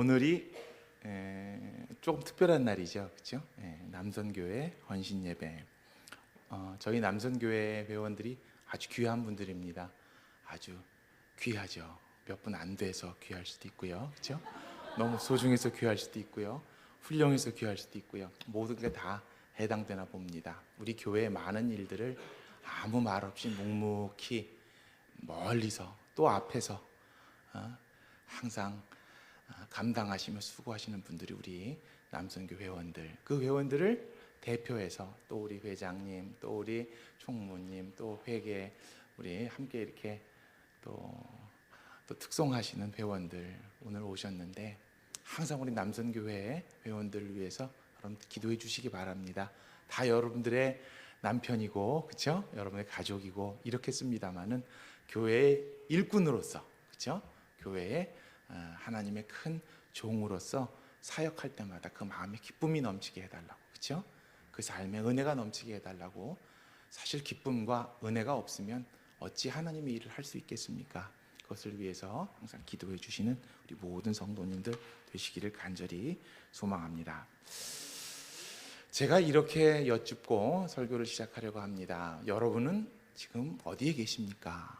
오늘이 조금 특별한 날이죠, 그렇죠? 남선교회 헌신 예배. 저희 남선교회 회원들이 아주 귀한 분들입니다. 아주 귀하죠. 몇 분 안 돼서 귀할 수도 있고요, 그렇죠? 너무 소중해서 귀할 수도 있고요, 훌륭해서 귀할 수도 있고요. 모든 게 다 해당되나 봅니다. 우리 교회의 많은 일들을 아무 말 없이 묵묵히 멀리서 또 앞에서 항상 감당하시며 수고하시는 분들이 우리 남선교 회원들, 그 회원들을 대표해서 또 우리 회장님, 또 우리 총무님, 또 회계 우리 함께 이렇게 또 특송하시는 회원들 오늘 오셨는데, 항상 우리 남선교회 회원들을 위해서 여러분 기도해 주시기 바랍니다. 다 여러분들의 남편이고, 그렇죠? 여러분의 가족이고 이렇겠습니다만은 교회의 일꾼으로서, 그렇죠? 교회의 하나님의 큰 종으로서 사역할 때마다 그 마음에 기쁨이 넘치게 해달라고, 그렇죠? 그 삶에 은혜가 넘치게 해달라고. 사실 기쁨과 은혜가 없으면 어찌 하나님의 일을 할 수 있겠습니까? 그것을 위해서 항상 기도해 주시는 우리 모든 성도님들 되시기를 간절히 소망합니다. 제가 이렇게 여쭙고 설교를 시작하려고 합니다. 여러분은 지금 어디에 계십니까?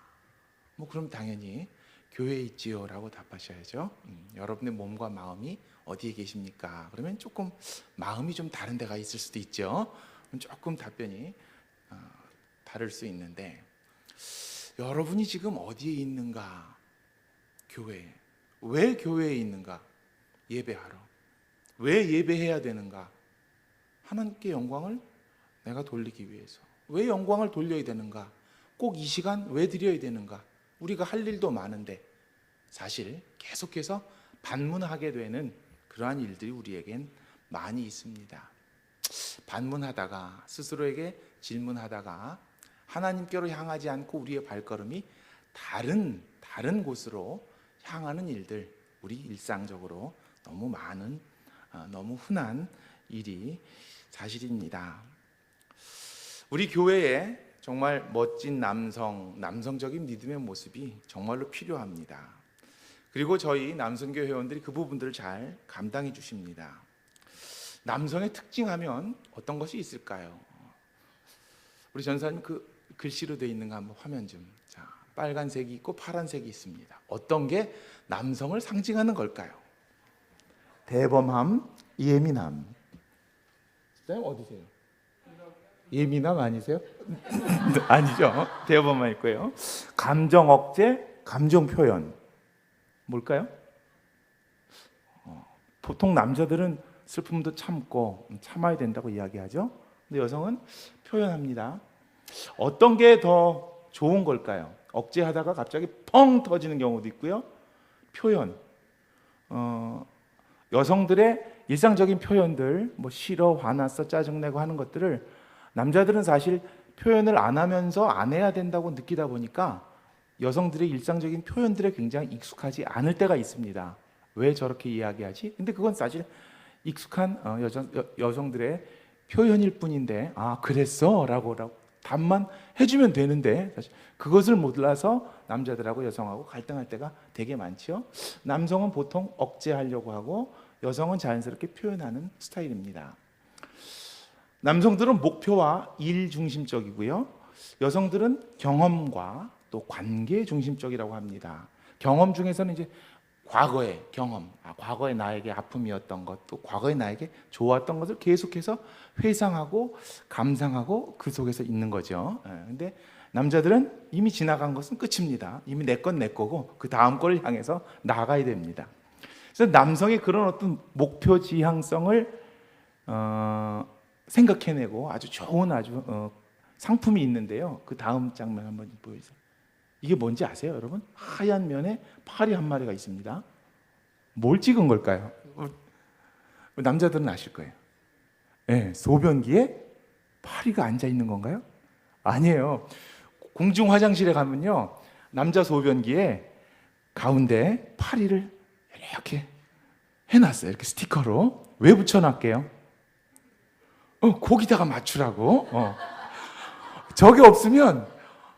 그럼 당연히 교회에 있지요 라고 답하셔야죠. 여러분의 몸과 마음이 어디에 계십니까? 그러면 조금 마음이 좀 다른 데가 있을 수도 있죠. 조금 답변이 다를 수 있는데, 여러분이 지금 어디에 있는가? 교회. 왜 교회에 있는가? 예배하러. 왜 예배해야 되는가? 하나님께 영광을 내가 돌리기 위해서. 왜 영광을 돌려야 되는가? 꼭 이 시간 왜 드려야 되는가? 우리가 할 일도 많은데 사실 계속해서 반문하게 되는 그러한 일들이 우리에겐 많이 있습니다. 반문하다가, 스스로에게 질문하다가 하나님께로 향하지 않고 우리의 발걸음이 다른 곳으로 향하는 일들, 우리 일상적으로 너무 많은, 너무 흔한 일이 사실입니다. 우리 교회에 정말 멋진 남성적인 믿음의 모습이 정말로 필요합니다. 그리고 저희 남선교 회원들이 그 부분들을 잘 감당해 주십니다. 남성의 특징하면 어떤 것이 있을까요? 우리 전사님 그 글씨로 되어 있는 거 한번 화면 좀. 자, 빨간색이 있고 파란색이 있습니다. 어떤 게 남성을 상징하는 걸까요? 대범함, 예민함. 선생님 어디세요? 예민함 아니세요? 아니죠. 대범함 있고요. 감정 억제, 감정 표현. 뭘까요? 보통 남자들은 슬픔도 참아야 된다고 이야기하죠. 근데 여성은 표현합니다. 어떤 게 더 좋은 걸까요? 억제하다가 갑자기 펑 터지는 경우도 있고요. 표현. 여성들의 일상적인 표현들, 싫어, 화났어, 짜증내고 하는 것들을 남자들은 사실 표현을 안 하면서 안 해야 된다고 느끼다 보니까 여성들의 일상적인 표현들에 굉장히 익숙하지 않을 때가 있습니다. 왜 저렇게 이야기하지? 근데 그건 사실 익숙한 여성들의 표현일 뿐인데, 그랬어? 라고 답만 해주면 되는데, 사실 그것을 몰라서 남자들하고 여성하고 갈등할 때가 되게 많죠. 남성은 보통 억제하려고 하고 여성은 자연스럽게 표현하는 스타일입니다. 남성들은 목표와 일 중심적이고요, 여성들은 경험과 또 관계 중심적이라고 합니다. 경험 중에서는 이제 과거의 경험, 과거에 나에게 아픔이었던 것, 또 과거에 나에게 좋았던 것을 계속해서 회상하고 감상하고 그 속에서 있는 거죠. 근데 남자들은 이미 지나간 것은 끝입니다. 이미 내 건 내 거고 그 다음 걸 향해서 나아가야 됩니다. 그래서 남성의 그런 어떤 목표 지향성을 생각해내고 아주 좋은 상품이 있는데요. 그 다음 장면 한번 보여주세요. 이게 뭔지 아세요, 여러분? 하얀 면에 파리 한 마리가 있습니다. 뭘 찍은 걸까요? 남자들은 아실 거예요. 네, 소변기에 파리가 앉아 있는 건가요? 아니에요. 공중 화장실에 가면요, 남자 소변기에 가운데 파리를 이렇게 해놨어요. 이렇게 스티커로. 왜 붙여놨게요? 거기다가 맞추라고. 저게 없으면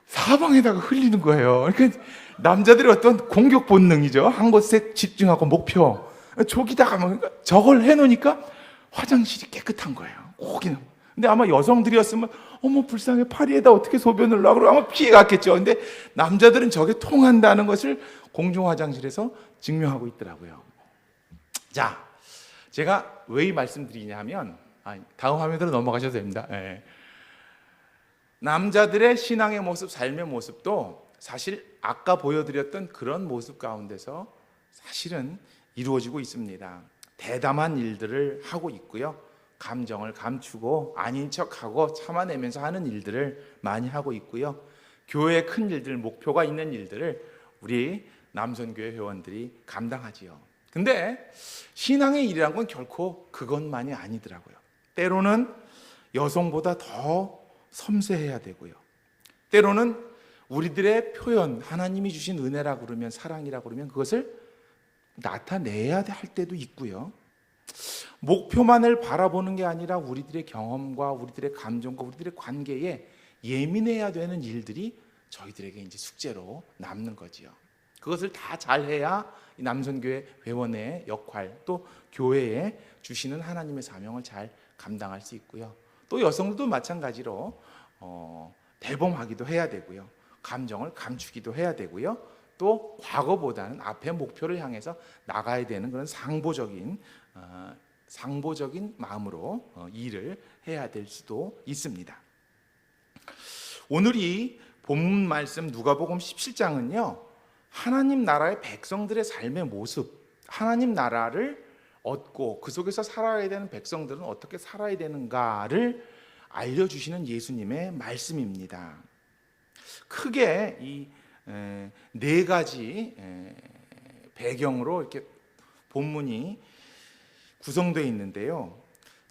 사방에다가 흘리는 거예요. 그러니까 남자들의 어떤 공격 본능이죠. 한 곳에 집중하고 목표. 저기다가 저걸 해놓으니까 화장실이 깨끗한 거예요. 거기는. 근데 아마 여성들이었으면 어머 불쌍해, 파리에다 어떻게 소변을 놔 그러고 아마 피해갔겠죠. 근데 남자들은 저게 통한다는 것을 공중 화장실에서 증명하고 있더라고요. 자, 제가 왜 이 말씀드리냐 하면 다음 화면으로 넘어가셔도 됩니다. 네. 남자들의 신앙의 모습, 삶의 모습도 사실 아까 보여드렸던 그런 모습 가운데서 사실은 이루어지고 있습니다. 대담한 일들을 하고 있고요. 감정을 감추고 아닌 척하고 참아내면서 하는 일들을 많이 하고 있고요. 교회의 큰 일들, 목표가 있는 일들을 우리 남선교회 회원들이 감당하지요. 근데 신앙의 일이란 건 결코 그것만이 아니더라고요. 때로는 여성보다 더 섬세해야 되고요. 때로는 우리들의 표현, 하나님이 주신 은혜라고 그러면, 사랑이라고 그러면 그것을 나타내야 할 때도 있고요. 목표만을 바라보는 게 아니라 우리들의 경험과 우리들의 감정과 우리들의 관계에 예민해야 되는 일들이 저희들에게 이제 숙제로 남는 거지요. 그것을 다 잘해야 이 남선교회 회원의 역할, 또 교회에 주시는 하나님의 사명을 잘 감당할 수 있고요. 또 여성들도 마찬가지로 대범하기도 해야 되고요. 감정을 감추기도 해야 되고요. 또 과거보다는 앞에 목표를 향해서 나가야 되는 그런 상보적인 마음으로 일을 해야 될 수도 있습니다. 오늘 이 본문 말씀 누가복음 17장은요. 하나님 나라의 백성들의 삶의 모습, 하나님 나라를 얻고 그 속에서 살아야 되는 백성들은 어떻게 살아야 되는가를 알려주시는 예수님의 말씀입니다. 크게 이 네 가지 배경으로 이렇게 본문이 구성되어 있는데요.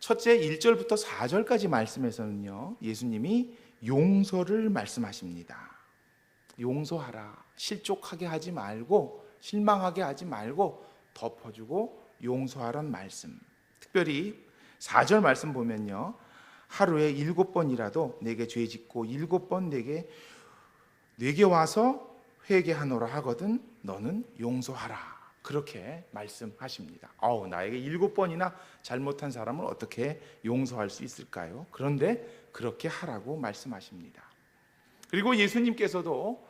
첫째 1절부터 4절까지 말씀에서는요. 예수님이 용서를 말씀하십니다. 용서하라. 실족하게 하지 말고 실망하게 하지 말고 덮어주고 용서하라는 말씀. 특별히 4절 말씀 보면요. 하루에 7번이라도 내게 죄 짓고 7번 내게 와서 회개하노라 하거든 너는 용서하라. 그렇게 말씀하십니다. 나에게 7번이나 잘못한 사람을 어떻게 용서할 수 있을까요? 그런데 그렇게 하라고 말씀하십니다. 그리고 예수님께서도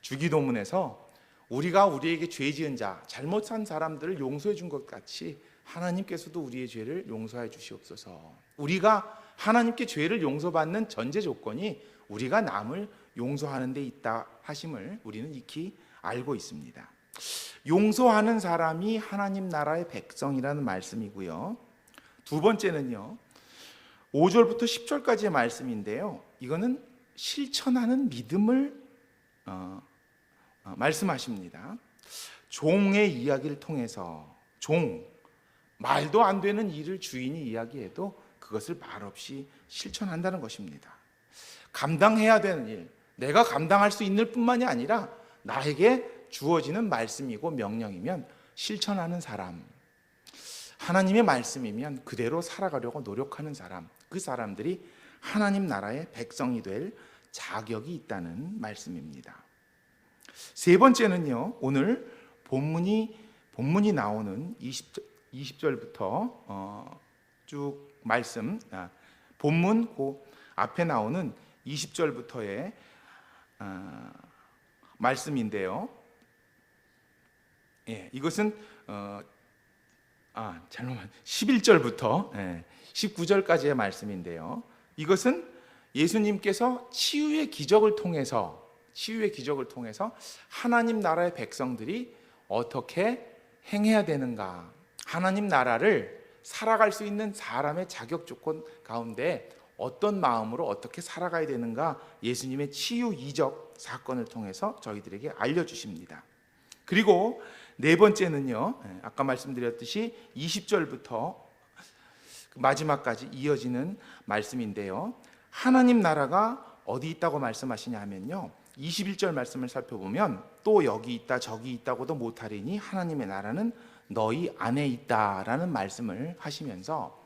주기도문에서 우리가 우리에게 죄 지은 자, 잘못한 사람들을 용서해 준 것 같이 하나님께서도 우리의 죄를 용서해 주시옵소서. 우리가 하나님께 죄를 용서받는 전제 조건이 우리가 남을 용서하는 데 있다 하심을 우리는 익히 알고 있습니다. 용서하는 사람이 하나님 나라의 백성이라는 말씀이고요. 두 번째는요. 5절부터 10절까지의 말씀인데요. 이거는 실천하는 믿음을 말씀하십니다. 종의 이야기를 통해서 말도 안 되는 일을 주인이 이야기해도 그것을 말없이 실천한다는 것입니다. 감당해야 되는 일, 내가 감당할 수 있는 뿐만이 아니라 나에게 주어지는 말씀이고 명령이면 실천하는 사람, 하나님의 말씀이면 그대로 살아가려고 노력하는 사람, 그 사람들이 하나님 나라의 백성이 될 자격이 있다는 말씀입니다. 세 번째는요, 오늘 본문이 나오는 20절부터 쭉 말씀, 본문 그 앞에 나오는 20절부터의 말씀인데요. 이것은 11절부터 19절까지의 말씀인데요. 이것은 예수님께서 치유의 기적을 통해서 하나님 나라의 백성들이 어떻게 행해야 되는가, 하나님 나라를 살아갈 수 있는 사람의 자격 조건 가운데 어떤 마음으로 어떻게 살아가야 되는가, 예수님의 치유 이적 사건을 통해서 저희들에게 알려주십니다. 그리고 네 번째는요, 아까 말씀드렸듯이 20절부터 마지막까지 이어지는 말씀인데요. 하나님 나라가 어디 있다고 말씀하시냐 하면요, 21절 말씀을 살펴보면 또 여기 있다 저기 있다고도 못하리니 하나님의 나라는 너희 안에 있다라는 말씀을 하시면서,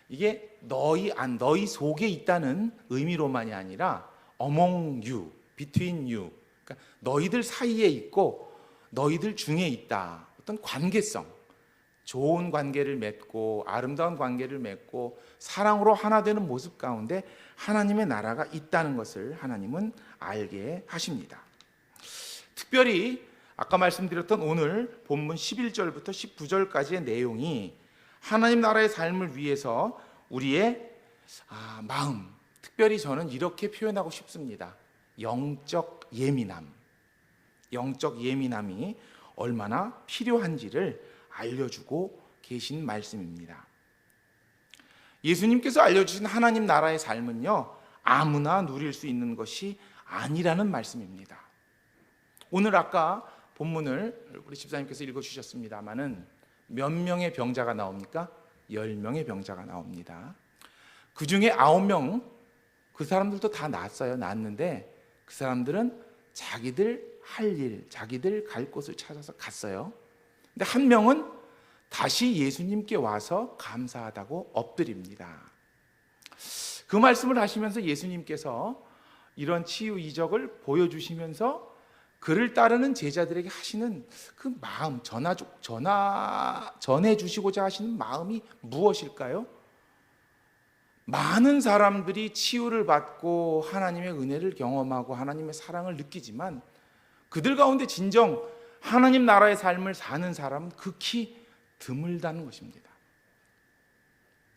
이게 너희 속에 있다는 의미로만이 아니라 among you, between you, 그러니까 너희들 사이에 있고 너희들 중에 있다. 어떤 관계성, 좋은 관계를 맺고 아름다운 관계를 맺고 사랑으로 하나 되는 모습 가운데 하나님의 나라가 있다는 것을 하나님은 알게 하십니다. 특별히 아까 말씀드렸던 오늘 본문 11절부터 19절까지의 내용이 하나님 나라의 삶을 위해서 우리의 마음, 특별히 저는 이렇게 표현하고 싶습니다. 영적 예민함이 얼마나 필요한지를 알려주고 계신 말씀입니다. 예수님께서 알려주신 하나님 나라의 삶은요, 아무나 누릴 수 있는 것이 아니라는 말씀입니다. 오늘 아까 본문을 우리 집사님께서 읽어주셨습니다마는 몇 명의 병자가 나옵니까? 10명의 병자가 나옵니다. 그 중에 9명, 그 사람들도 다 났는데 그 사람들은 자기들 할 일, 자기들 갈 곳을 찾아서 갔어요. 근데 한 명은 다시 예수님께 와서 감사하다고 엎드립니다. 그 말씀을 하시면서 예수님께서 이런 치유 이적을 보여주시면서 그를 따르는 제자들에게 하시는 그 마음, 전해주시고자 하시는 마음이 무엇일까요? 많은 사람들이 치유를 받고 하나님의 은혜를 경험하고 하나님의 사랑을 느끼지만 그들 가운데 진정 하나님 나라의 삶을 사는 사람은 극히 드물다는 것입니다.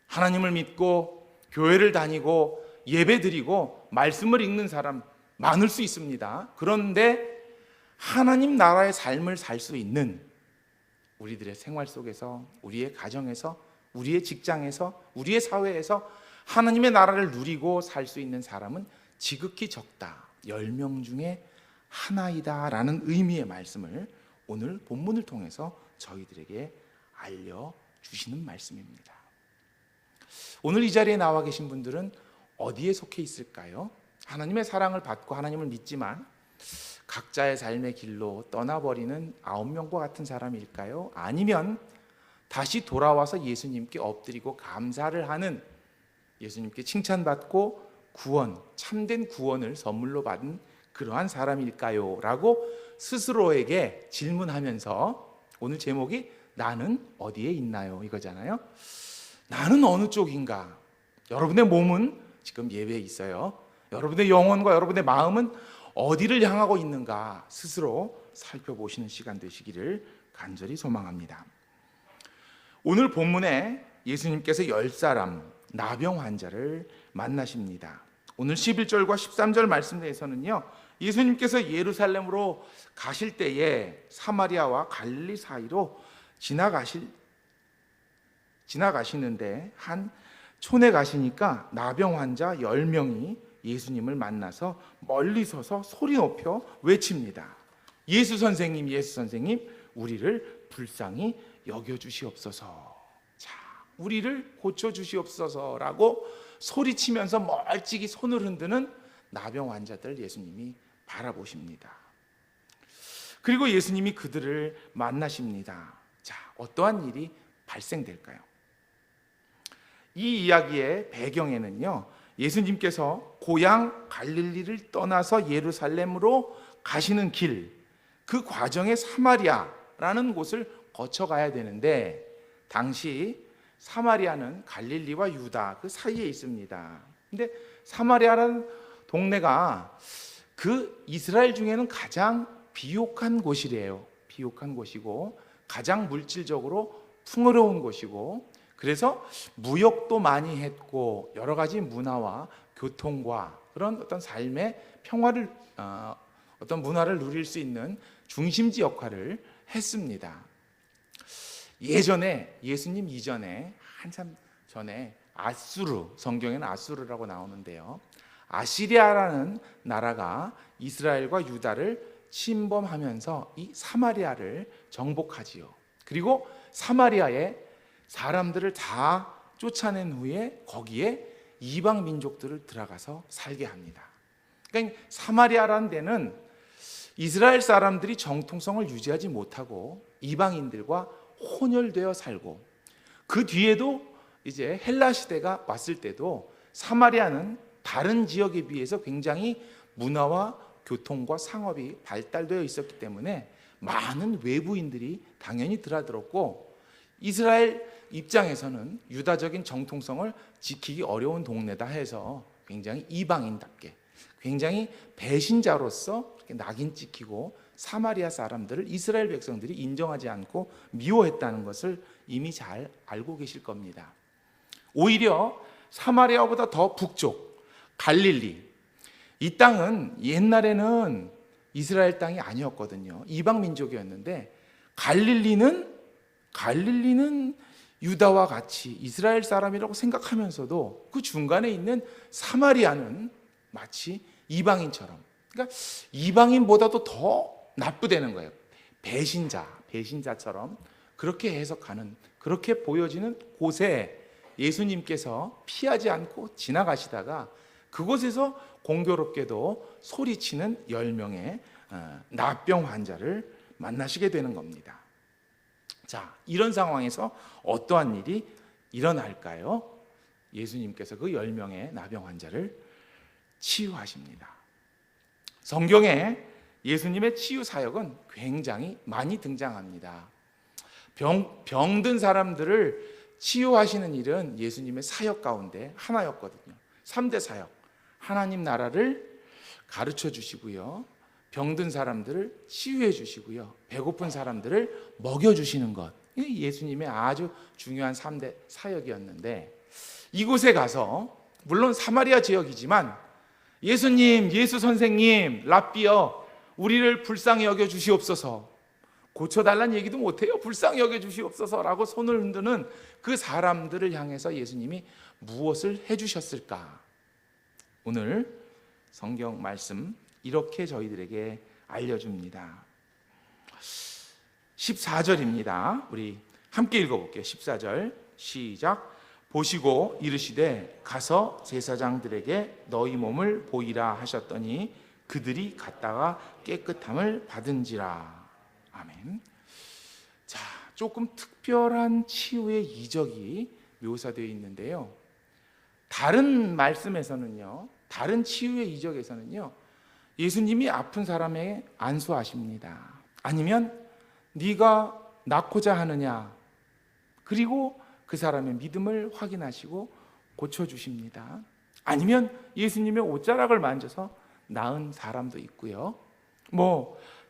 하나님을 믿고 교회를 다니고 예배드리고 말씀을 읽는 사람 많을 수 있습니다. 그런데 하나님 나라의 삶을 살 수 있는 우리들의 생활 속에서, 우리의 가정에서, 우리의 직장에서, 우리의 사회에서 하나님의 나라를 누리고 살 수 있는 사람은 지극히 적다. 10명 중에 하나이다 라는 의미의 말씀을 오늘 본문을 통해서 저희들에게 알려주시는 말씀입니다. 오늘 이 자리에 나와 계신 분들은 어디에 속해 있을까요? 하나님의 사랑을 받고 하나님을 믿지만 각자의 삶의 길로 떠나버리는 9명과 같은 사람일까요? 아니면 다시 돌아와서 예수님께 엎드리고 감사를 하는, 예수님께 칭찬받고 참된 구원을 선물로 받은 그러한 사람일까요? 라고 스스로에게 질문하면서 오늘 제목이 나는 어디에 있나요? 이거잖아요. 나는 어느 쪽인가? 여러분의 몸은 지금 예배에 있어요. 여러분의 영혼과 여러분의 마음은 어디를 향하고 있는가 스스로 살펴보시는 시간 되시기를 간절히 소망합니다. 오늘 본문에 예수님께서 10사람 나병 환자를 만나십니다. 오늘 11절과 13절 말씀에서는요, 예수님께서 예루살렘으로 가실 때에 사마리아와 갈릴리 사이로 지나가시는데 한 촌에 가시니까 나병 환자 10명이 예수님을 만나서 멀리 서서 소리 높여 외칩니다. 예수 선생님, 우리를 불쌍히 여겨주시옵소서. 자, 우리를 고쳐주시옵소서라고 소리치면서 멀찍이 손을 흔드는 나병 환자들 예수님이 바라보십니다. 그리고 예수님이 그들을 만나십니다. 자, 어떠한 일이 발생될까요? 이 이야기의 배경에는요, 예수님께서 고향 갈릴리를 떠나서 예루살렘으로 가시는 길, 그 과정에 사마리아라는 곳을 거쳐가야 되는데 당시 사마리아는 갈릴리와 유다 그 사이에 있습니다. 근데 사마리아라는 동네가 그 이스라엘 중에는 가장 비옥한 곳이래요. 비옥한 곳이고 가장 물질적으로 풍요로운 곳이고, 그래서 무역도 많이 했고 여러 가지 문화와 교통과 그런 어떤 삶의 평화를 어떤 문화를 누릴 수 있는 중심지 역할을 했습니다. 예전에 예수님 이전에 한참 전에 성경에는 아수르라고 나오는데요, 아시리아라는 나라가 이스라엘과 유다를 침범하면서 이 사마리아를 정복하지요. 그리고 사마리아에 사람들을 다 쫓아낸 후에 거기에 이방 민족들을 들어가서 살게 합니다. 그러니까 사마리아라는 데는 이스라엘 사람들이 정통성을 유지하지 못하고 이방인들과 혼혈되어 살고, 그 뒤에도 이제 헬라 시대가 왔을 때도 사마리아는 다른 지역에 비해서 굉장히 문화와 교통과 상업이 발달되어 있었기 때문에 많은 외부인들이 당연히 드나들었고, 이스라엘 입장에서는 유다적인 정통성을 지키기 어려운 동네다 해서 굉장히 이방인답게, 굉장히 배신자로서 낙인 찍히고 사마리아 사람들을 이스라엘 백성들이 인정하지 않고 미워했다는 것을 이미 잘 알고 계실 겁니다. 오히려 사마리아보다 더 북쪽 갈릴리, 이 땅은 옛날에는 이스라엘 땅이 아니었거든요. 이방 민족이었는데 갈릴리는 유다와 같이 이스라엘 사람이라고 생각하면서도 그 중간에 있는 사마리아는 마치 이방인처럼, 그러니까 이방인보다도 더 나쁘다는 거예요. 배신자처럼 그렇게 해석하는, 그렇게 보여지는 곳에 예수님께서 피하지 않고 지나가시다가 그곳에서 공교롭게도 소리치는 10명의 나병 환자를 만나시게 되는 겁니다. 자, 이런 상황에서 어떠한 일이 일어날까요? 예수님께서 그 10명의 나병 환자를 치유하십니다. 성경에 예수님의 치유 사역은 굉장히 많이 등장합니다. 병든 사람들을 치유하시는 일은 예수님의 사역 가운데 하나였거든요. 3대 사역, 하나님 나라를 가르쳐 주시고요, 병든 사람들을 치유해 주시고요, 배고픈 사람들을 먹여 주시는 것, 이 예수님의 아주 중요한 3대 사역이었는데, 이곳에 가서 물론 사마리아 지역이지만 예수님, 예수 선생님, 랍비여, 우리를 불쌍히 여겨 주시옵소서, 고쳐달라는 얘기도 못해요. 불쌍히 여겨 주시옵소서라고 손을 흔드는 그 사람들을 향해서 예수님이 무엇을 해주셨을까? 오늘 성경 말씀 이렇게 저희들에게 알려줍니다. 14절입니다. 우리 함께 읽어볼게요. 14절 시작. 보시고 이르시되 가서 제사장들에게 너희 몸을 보이라 하셨더니 그들이 갔다가 깨끗함을 받은지라. 아멘. 자, 조금 특별한 치유의 이적이 묘사되어 있는데요, 다른 말씀에서는요, 다른 치유의 이적에서는요, 예수님이 아픈 사람에게 안수하십니다. 아니면 네가 낫고자 하느냐, 그리고 그 사람의 믿음을 확인하시고 고쳐주십니다. 아니면 예수님의 옷자락을 만져서 나은 사람도 있고요,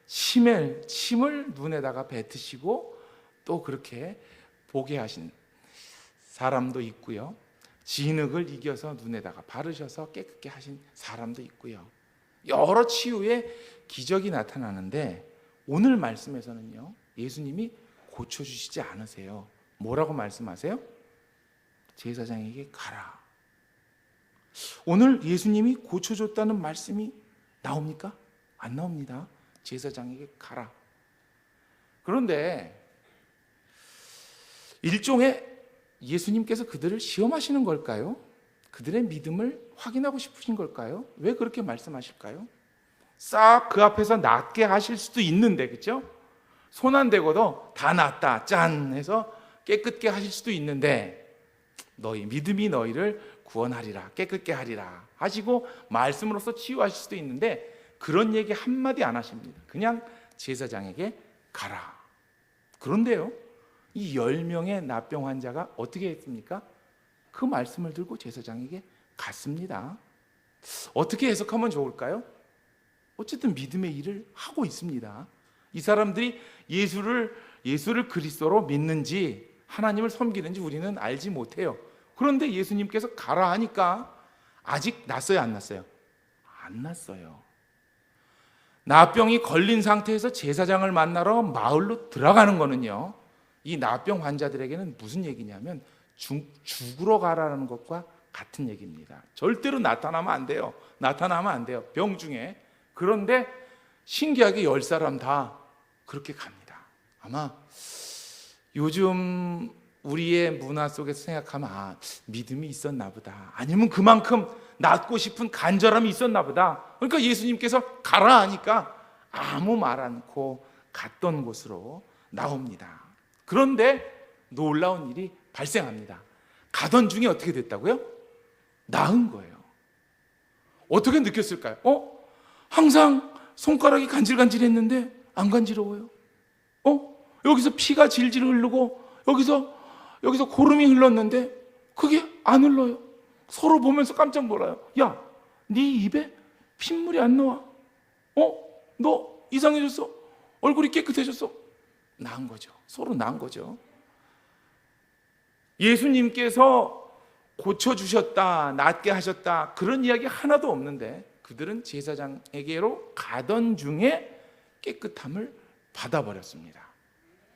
침을 눈에다가 뱉으시고 또 그렇게 보게 하신 사람도 있고요, 진흙을 이겨서 눈에다가 바르셔서 깨끗게 하신 사람도 있고요, 여러 치유의 기적이 나타나는데 오늘 말씀에서는요, 예수님이 고쳐주시지 않으세요. 뭐라고 말씀하세요? 제사장에게 가라. 오늘 예수님이 고쳐줬다는 말씀이 나옵니까? 안 나옵니다. 제사장에게 가라. 그런데 일종의 예수님께서 그들을 시험하시는 걸까요? 그들의 믿음을 확인하고 싶으신 걸까요? 왜 그렇게 말씀하실까요? 싹 그 앞에서 낫게 하실 수도 있는데, 그렇죠? 손 안 대고도 다 낫다 짠 해서 깨끗게 하실 수도 있는데, 너희 믿음이 너희를 구원하리라, 깨끗게 하리라 하시고 말씀으로써 치유하실 수도 있는데 그런 얘기 한마디 안 하십니다. 그냥 제사장에게 가라. 그런데요, 이 10명의 나병 환자가 어떻게 했습니까? 그 말씀을 들고 제사장에게 갔습니다. 어떻게 해석하면 좋을까요? 어쨌든 믿음의 일을 하고 있습니다. 이 사람들이 예수를 그리스도로 믿는지 하나님을 섬기는지 우리는 알지 못해요. 그런데 예수님께서 가라 하니까 아직 났어요, 안 났어요? 안 났어요. 나병이 걸린 상태에서 제사장을 만나러 마을로 들어가는 거는요, 이 나병 환자들에게는 무슨 얘기냐면 죽으러 가라는 것과 같은 얘기입니다. 절대로 나타나면 안 돼요. 병 중에. 그런데 신기하게 10사람 다 그렇게 갑니다. 아마 요즘 우리의 문화 속에서 생각하면 믿음이 있었나 보다, 아니면 그만큼 낫고 싶은 간절함이 있었나 보다. 그러니까 예수님께서 가라 하니까 아무 말 않고 갔던 곳으로 나옵니다. 그런데 놀라운 일이 발생합니다. 가던 중에 어떻게 됐다고요? 나은 거예요. 어떻게 느꼈을까요? 항상 손가락이 간질간질했는데 안 간지러워요. 여기서 피가 질질 흐르고 여기서 고름이 흘렀는데 그게 안 흘러요. 서로 보면서 깜짝 놀라요. 야, 네 입에 핏물이 안 나와. 너 이상해졌어. 얼굴이 깨끗해졌어. 나은 거죠. 서로 나은 거죠. 예수님께서 고쳐주셨다, 낫게 하셨다, 그런 이야기 하나도 없는데 그들은 제사장에게로 가던 중에 깨끗함을 받아버렸습니다.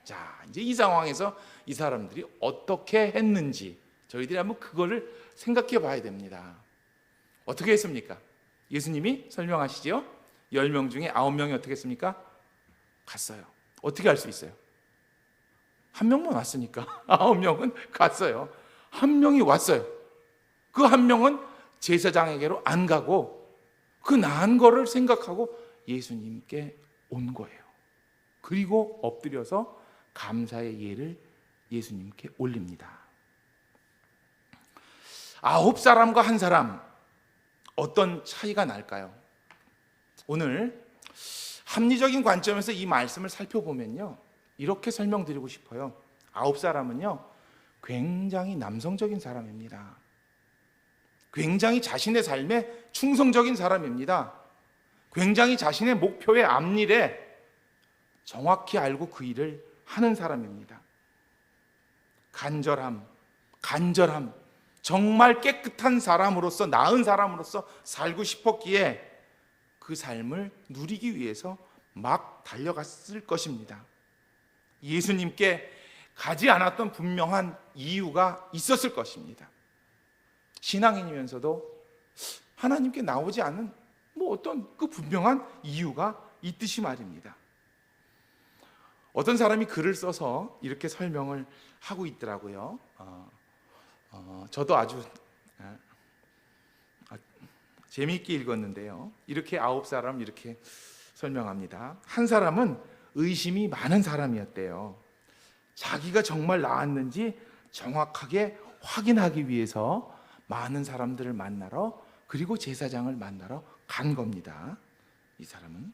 자, 이제 이 상황에서 이 사람들이 어떻게 했는지 저희들이 한번 그거를 생각해 봐야 됩니다. 어떻게 했습니까? 예수님이 설명하시죠. 10명 중에 9명이 어떻게 했습니까? 갔어요. 어떻게 할 수 있어요? 한 명만 왔으니까 9명은 갔어요. 한 명이 왔어요. 그 한 명은 제사장에게로 안 가고 그 나은 거를 생각하고 예수님께 온 거예요. 그리고 엎드려서 감사의 예를 예수님께 올립니다. 9사람과 한 사람, 어떤 차이가 날까요? 오늘 합리적인 관점에서 이 말씀을 살펴보면요, 이렇게 설명드리고 싶어요. 9사람은요 굉장히 남성적인 사람입니다. 굉장히 자신의 삶에 충성적인 사람입니다. 굉장히 자신의 목표의 앞일에 정확히 알고 그 일을 하는 사람입니다. 간절함, 정말 깨끗한 사람으로서, 나은 사람으로서 살고 싶었기에 그 삶을 누리기 위해서 막 달려갔을 것입니다. 예수님께 가지 않았던 분명한 이유가 있었을 것입니다. 신앙인이면서도 하나님께 나오지 않은 어떤 그 분명한 이유가 있듯이 말입니다. 어떤 사람이 글을 써서 이렇게 설명을 하고 있더라고요. 저도 아주 재미있게 읽었는데요. 이렇게 9사람 이렇게 설명합니다. 한 사람은 의심이 많은 사람이었대요. 자기가 정말 나았는지 정확하게 확인하기 위해서 많은 사람들을 만나러, 그리고 제사장을 만나러 간 겁니다. 이 사람은.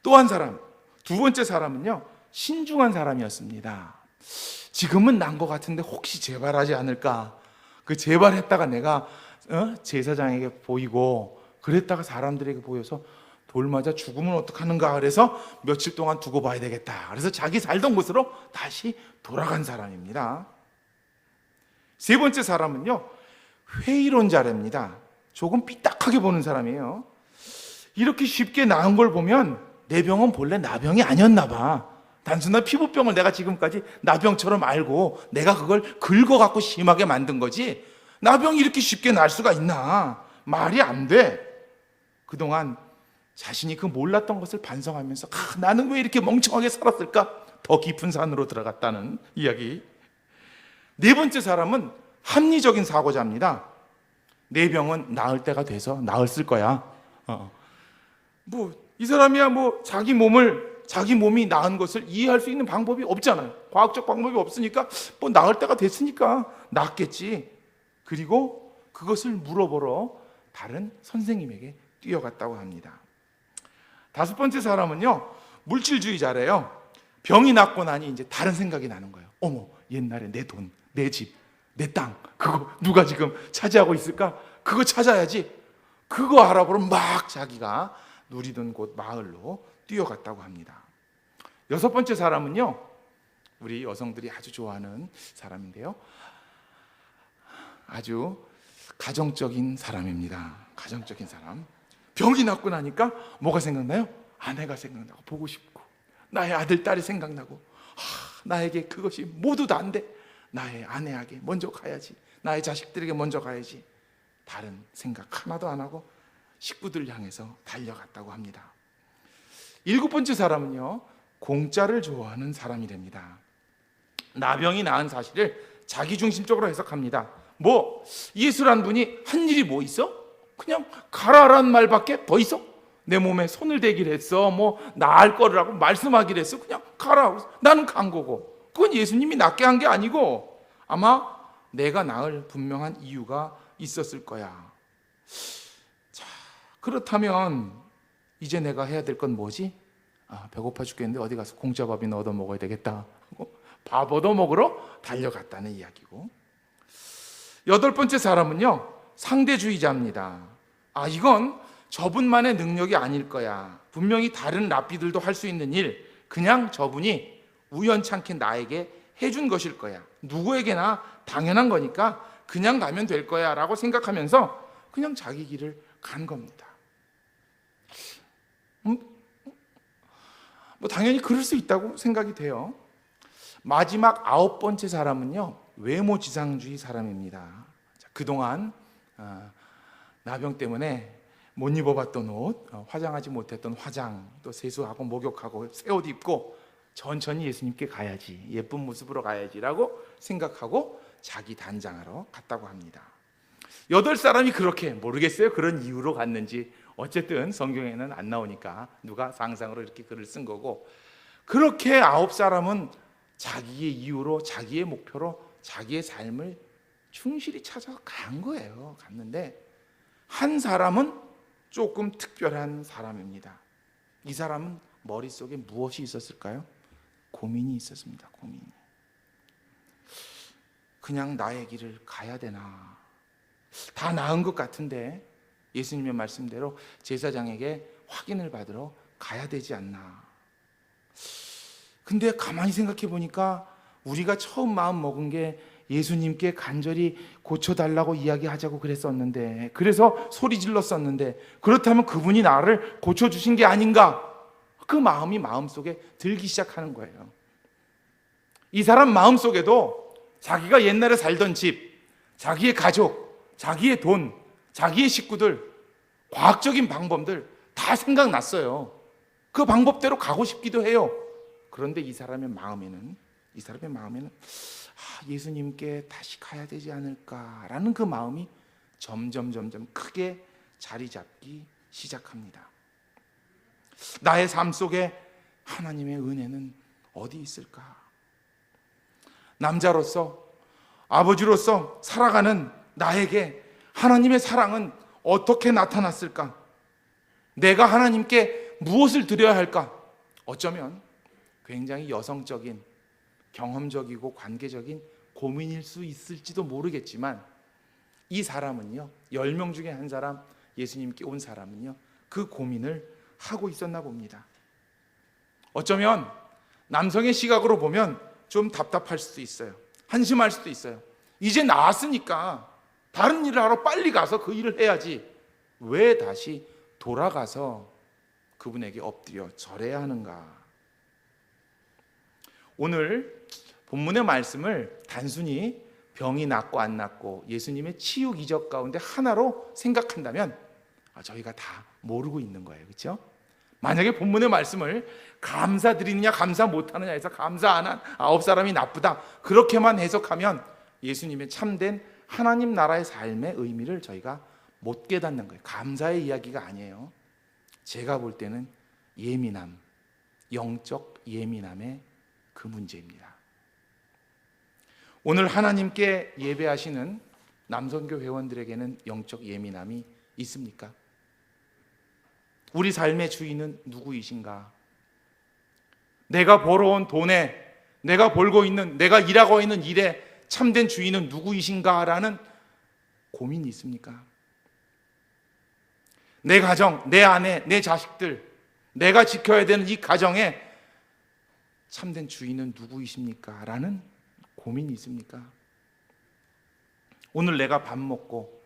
또 한 사람, 두 번째 사람은요, 신중한 사람이었습니다. 지금은 난 것 같은데 혹시 재발하지 않을까? 그 재발했다가 내가 제사장에게 보이고 그랬다가 사람들에게 보여서 돌 맞아 죽으면 어떡하는가, 그래서 며칠 동안 두고 봐야 되겠다. 그래서 자기 살던 곳으로 다시 돌아간 사람입니다. 세 번째 사람은요, 회의론자랍니다. 조금 삐딱하게 보는 사람이에요. 이렇게 쉽게 나은 걸 보면 내 병은 본래 나병이 아니었나 봐. 단순한 피부병을 내가 지금까지 나병처럼 알고 내가 그걸 긁어갖고 심하게 만든 거지, 나병이 이렇게 쉽게 날 수가 있나? 말이 안 돼. 그동안 자신이 그 몰랐던 것을 반성하면서 나는 왜 이렇게 멍청하게 살았을까? 더 깊은 산으로 들어갔다는 이야기. 네 번째 사람은 합리적인 사고자입니다. 내 병은 나을 때가 돼서 나았을 거야. 이 사람이야 자기 몸이 나은 것을 이해할 수 있는 방법이 없잖아요. 과학적 방법이 없으니까 나을 때가 됐으니까 낫겠지. 그리고 그것을 물어보러 다른 선생님에게 뛰어갔다고 합니다. 다섯 번째 사람은요, 물질주의자래요. 병이 낫고 나니 이제 다른 생각이 나는 거예요. 어머, 옛날에 내 돈, 내 집, 내 땅, 그거 누가 지금 차지하고 있을까? 그거 찾아야지. 그거 알아보러 막 자기가 누리던 곳 마을로 뛰어갔다고 합니다. 여섯 번째 사람은요, 우리 여성들이 아주 좋아하는 사람인데요, 아주 가정적인 사람입니다. 가정적인 사람. 병이 낫고 나니까 뭐가 생각나요? 아내가 생각나고 보고 싶고, 나의 아들, 딸이 생각나고, 나에게 그것이 모두 다 안 돼. 나의 아내에게 먼저 가야지. 나의 자식들에게 먼저 가야지. 다른 생각 하나도 안 하고 식구들 향해서 달려갔다고 합니다. 일곱 번째 사람은요, 공짜를 좋아하는 사람이랍니다. 나병이 나은 사실을 자기중심적으로 해석합니다. 예수란 분이 한 일이 뭐 있어? 그냥 가라란 말밖에 더 있어? 내 몸에 손을 대기를 했어, 나을 거라고 말씀하기를 했어. 그냥 가라. 나는 간 거고, 그건 예수님이 낫게 한 게 아니고 아마 내가 나을 분명한 이유가 있었을 거야. 자, 그렇다면 이제 내가 해야 될 건 뭐지? 배고파 죽겠는데 어디 가서 공짜 밥이나 얻어 먹어야 되겠다. 밥 얻어먹으러 달려갔다는 이야기고, 8번째 사람은요, 상대주의자입니다. 이건 저분만의 능력이 아닐 거야. 분명히 다른 랍비들도 할 수 있는 일, 그냥 저분이 우연찮게 나에게 해준 것일 거야. 누구에게나 당연한 거니까 그냥 가면 될 거야 라고 생각하면서 그냥 자기 길을 간 겁니다. 당연히 그럴 수 있다고 생각이 돼요. 마지막 9번째 사람은요, 외모지상주의 사람입니다. 그동안 나병 때문에 못 입어봤던 옷, 화장하지 못했던 화장, 또 세수하고 목욕하고 새 옷 입고 천천히 예수님께 가야지, 예쁜 모습으로 가야지라고 생각하고 자기 단장하러 갔다고 합니다. 8사람이 그렇게, 모르겠어요 그런 이유로 갔는지, 어쨌든 성경에는 안 나오니까 누가 상상으로 이렇게 글을 쓴 거고, 그렇게 9사람은 자기의 이유로, 자기의 목표로 자기의 삶을 충실히 찾아서 간 거예요. 갔는데 한 사람은 조금 특별한 사람입니다. 이 사람은 머릿속에 무엇이 있었을까요? 고민이 있었습니다. 고민이. 그냥 나의 길을 가야 되나? 다 나은 것 같은데 예수님의 말씀대로 제사장에게 확인을 받으러 가야 되지 않나? 근데 가만히 생각해 보니까 우리가 처음 마음 먹은 게 예수님께 간절히 고쳐달라고 이야기하자고 그랬었는데, 그래서 소리 질렀었는데, 그렇다면 그분이 나를 고쳐주신 게 아닌가? 그 마음이 마음속에 들기 시작하는 거예요. 이 사람 마음속에도 자기가 옛날에 살던 집, 자기의 가족, 자기의 돈, 자기의 식구들, 과학적인 방법들 다 생각났어요. 그 방법대로 가고 싶기도 해요. 그런데 이 사람의 마음에는 예수님께 다시 가야 되지 않을까라는 그 마음이 점점 크게 자리 잡기 시작합니다. 나의 삶 속에 하나님의 은혜는 어디 있을까? 남자로서, 아버지로서 살아가는 나에게 하나님의 사랑은 어떻게 나타났을까? 내가 하나님께 무엇을 드려야 할까? 어쩌면 굉장히 여성적인, 경험적이고 관계적인 고민일 수 있을지도 모르겠지만, 이 사람은요, 10명 중에 한 사람, 예수님께 온 사람은요, 그 고민을 하고 있었나 봅니다. 어쩌면 남성의 시각으로 보면 좀 답답할 수도 있어요. 한심할 수도 있어요. 이제 나았으니까 다른 일을 하러 빨리 가서 그 일을 해야지, 왜 다시 돌아가서 그분에게 엎드려 절해야 하는가? 오늘 본문의 말씀을 단순히 병이 낫고 안 낫고 예수님의 치유 기적 가운데 하나로 생각한다면 저희가 다 모르고 있는 거예요. 그렇죠? 만약에 본문의 말씀을 감사드리느냐 감사 못하느냐 해서 감사 안 한 9사람이 나쁘다, 그렇게만 해석하면 예수님의 참된 하나님 나라의 삶의 의미를 저희가 못 깨닫는 거예요. 감사의 이야기가 아니에요. 제가 볼 때는 예민함, 영적 예민함의 그 문제입니다. 오늘 하나님께 예배하시는 남선교 회원들에게는 영적 예민함이 있습니까? 우리 삶의 주인은 누구이신가? 내가 벌어온 돈에, 내가 벌고 있는, 내가 일하고 있는 일에 참된 주인은 누구이신가라는 고민이 있습니까? 내 가정, 내 아내, 내 자식들, 내가 지켜야 되는 이 가정에 참된 주인은 누구이십니까? 라는 고민이 있습니까? 오늘 내가 밥 먹고,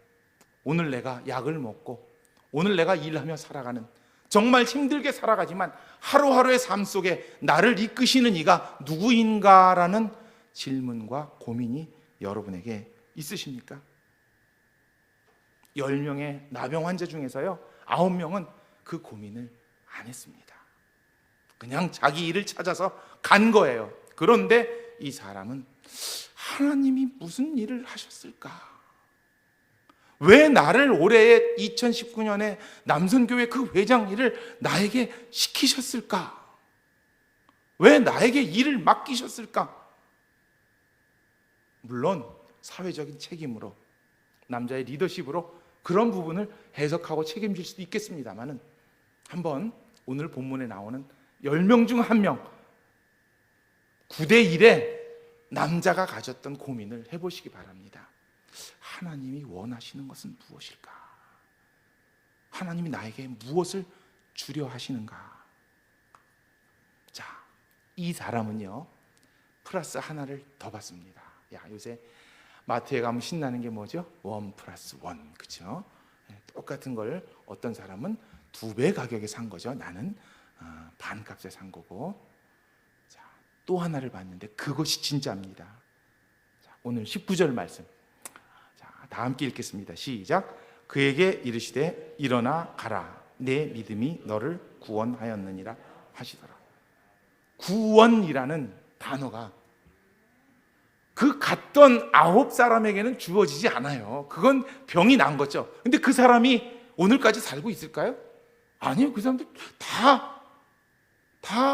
오늘 내가 약을 먹고, 오늘 내가 일하며 살아가는, 정말 힘들게 살아가지만 하루하루의 삶 속에 나를 이끄시는 이가 누구인가라는 질문과 고민이 여러분에게 있으십니까? 10명의 나병 환자 중에서요, 9명은 그 고민을 안 했습니다. 그냥 자기 일을 찾아서 간 거예요. 그런데 이 사람은 하나님이 무슨 일을 하셨을까? 왜 나를 올해의 2019년에 남선교회 그 회장 일을 나에게 시키셨을까? 왜 나에게 일을 맡기셨을까? 물론 사회적인 책임으로, 남자의 리더십으로 그런 부분을 해석하고 책임질 수도 있겠습니다만은, 한번 오늘 본문에 나오는 10명 중 1명, 9대 1에 남자가 가졌던 고민을 해보시기 바랍니다. 하나님이 원하시는 것은 무엇일까? 하나님이 나에게 무엇을 주려 하시는가? 자, 이 사람은요 플러스 하나를 더 받습니다. 야, 요새 마트에 가면 신나는 게 뭐죠? 1 플러스 1, 그렇죠? 똑같은 걸 어떤 사람은 2배 가격에 산 거죠. 나는 반값에 산 거고. 자, 또 하나를 받는데 그것이 진짜입니다. 자, 오늘 19절 말씀. 자, 다 함께 읽겠습니다. 시작. 그에게 이르시되 일어나 가라. 내 믿음이 너를 구원하였느니라 하시더라. 구원이라는 단어가 그 갔던 9사람에게는 주어지지 않아요. 그건 병이 난 거죠. 근데 그 사람이 오늘까지 살고 있을까요? 아니요. 그 사람들 다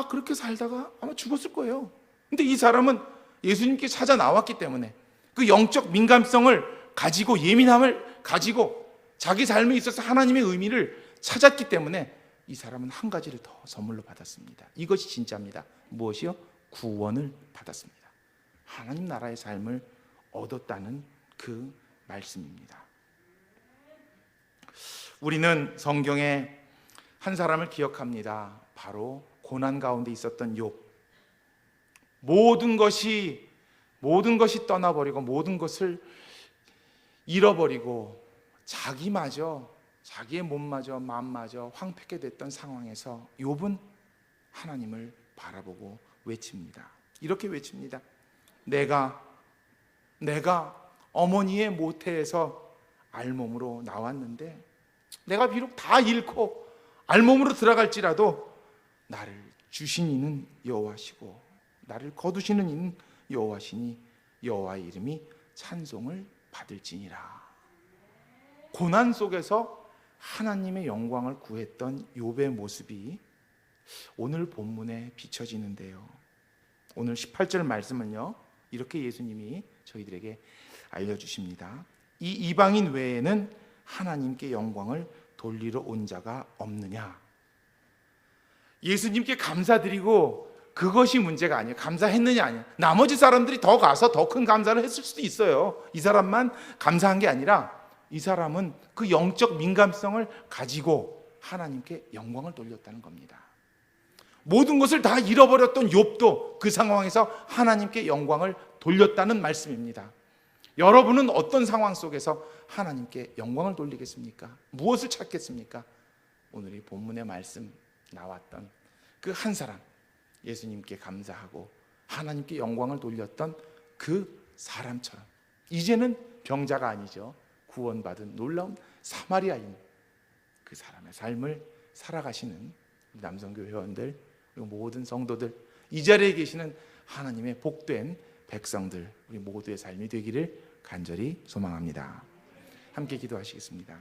그렇게 살다가 아마 죽었을 거예요. 근데 이 사람은 예수님께 찾아 나왔기 때문에 그 영적 민감성을 가지고, 예민함을 가지고 자기 삶에 있어서 하나님의 의미를 찾았기 때문에 이 사람은 한 가지를 더 선물로 받았습니다. 이것이 진짜입니다. 무엇이요? 구원을 받았습니다. 하나님 나라의 삶을 얻었다는 그 말씀입니다. 우리는 성경에 한 사람을 기억합니다. 바로 고난 가운데 있었던 욥. 모든 것이 떠나버리고 모든 것을 잃어버리고 자기마저, 자기의 몸마저 마음마저 황폐게 됐던 상황에서 욥은 하나님을 바라보고 외칩니다. 이렇게 외칩니다. 내가 어머니의 모태에서 알몸으로 나왔는데 내가 비록 다 잃고 알몸으로 들어갈지라도 나를 주신 이는 여호와시고 나를 거두시는 이는 여호와시니 여호와의 이름이 찬송을 받을지니라. 고난 속에서 하나님의 영광을 구했던 욥의 모습이 오늘 본문에 비춰지는데요. 오늘 18절 말씀은요, 이렇게 예수님이 저희들에게 알려주십니다. 이 이방인 외에는 하나님께 영광을 돌리러 온 자가 없느냐. 예수님께 감사드리고 그것이 문제가 아니에요. 감사했느냐 아니에요. 나머지 사람들이 더 가서 더 큰 감사를 했을 수도 있어요. 이 사람만 감사한 게 아니라 이 사람은 그 영적 민감성을 가지고 하나님께 영광을 돌렸다는 겁니다. 모든 것을 다 잃어버렸던 욥도 그 상황에서 하나님께 영광을 돌렸다는 말씀입니다. 여러분은 어떤 상황 속에서 하나님께 영광을 돌리겠습니까? 무엇을 찾겠습니까? 오늘 이 본문의 말씀 나왔던 그 한 사람, 예수님께 감사하고 하나님께 영광을 돌렸던 그 사람처럼 이제는 병자가 아니죠. 구원받은 놀라운 사마리아인 그 사람의 삶을 살아가시는 남성교 회원들, 그리고 모든 성도들, 이 자리에 계시는 하나님의 복된 백성들, 우리 모두의 삶이 되기를 간절히 소망합니다. 함께 기도하시겠습니다.